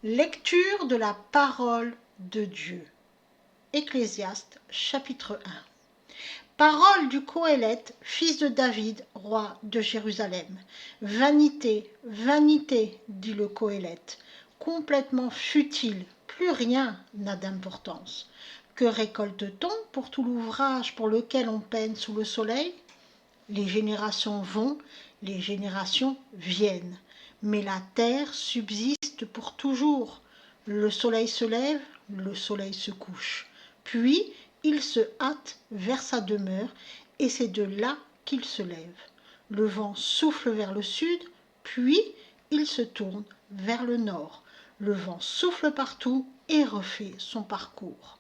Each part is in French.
Lecture de la parole de Dieu. Ecclésiaste chapitre 1. Parole du Coëlette, fils de David, roi de Jérusalem. Vanité, vanité, dit le Coëlette, complètement futile, plus rien n'a d'importance. Que récolte-t-on pour tout l'ouvrage pour lequel on peine sous le soleil? Les générations vont, les générations viennent, mais la terre subsiste pour toujours. Le soleil se lève, le soleil se couche, puis il se hâte vers sa demeure, et c'est de là qu'il se lève. Le vent souffle vers le sud, puis il se tourne vers le nord. Le vent souffle partout et refait son parcours.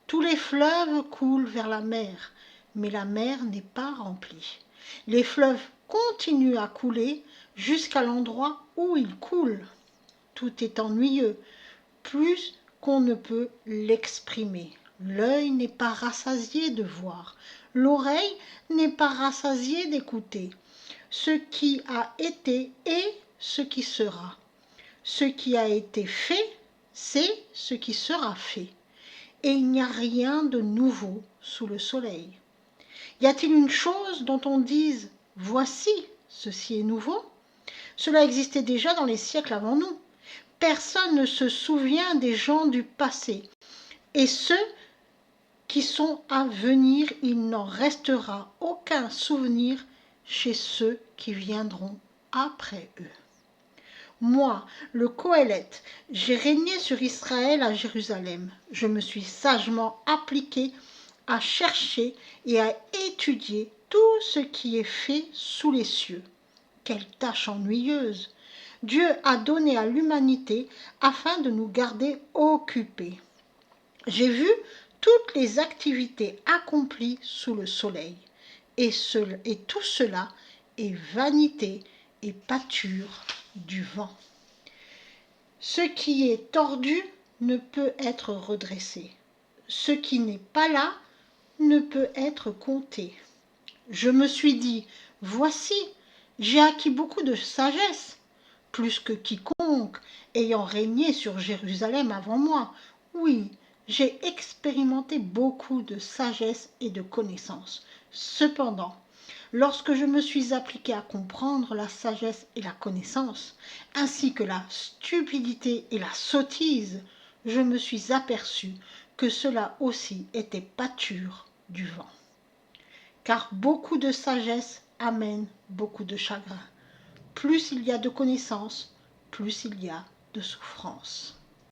Tous les fleuves coulent vers la mer, mais la mer n'est pas remplie. Les fleuves continuent à couler jusqu'à l'endroit où ils coulent. Tout est ennuyeux, plus qu'on ne peut l'exprimer. L'œil n'est pas rassasié de voir, l'oreille n'est pas rassasiée d'écouter. Ce qui a été est ce qui sera. Ce qui a été fait, c'est ce qui sera fait. Et il n'y a rien de nouveau sous le soleil. Y a-t-il une chose dont on dise « voici, ceci est nouveau » ? Cela existait déjà dans les siècles avant nous. Personne ne se souvient des gens du passé. Et ceux qui sont à venir, il n'en restera aucun souvenir chez ceux qui viendront après eux. Moi, le Coëlette, j'ai régné sur Israël à Jérusalem. Je me suis sagement appliqué à chercher et à étudier tout ce qui est fait sous les cieux. Quelle tâche ennuyeuse! Dieu a donné à l'humanité afin de nous garder occupés. J'ai vu toutes les activités accomplies sous le soleil, et tout cela est vanité et pâture du vent. Ce qui est tordu ne peut être redressé. Ce qui n'est pas là ne peut être compté. Je me suis dit, voici, j'ai acquis beaucoup de sagesse, plus que quiconque ayant régné sur Jérusalem avant moi. Oui, j'ai expérimenté beaucoup de sagesse et de connaissance. Cependant, lorsque je me suis appliqué à comprendre la sagesse et la connaissance, ainsi que la stupidité et la sottise, je me suis aperçu que cela aussi était pâture du vent. Car beaucoup de sagesse amène beaucoup de chagrin. Plus il y a de connaissances, plus il y a de souffrance.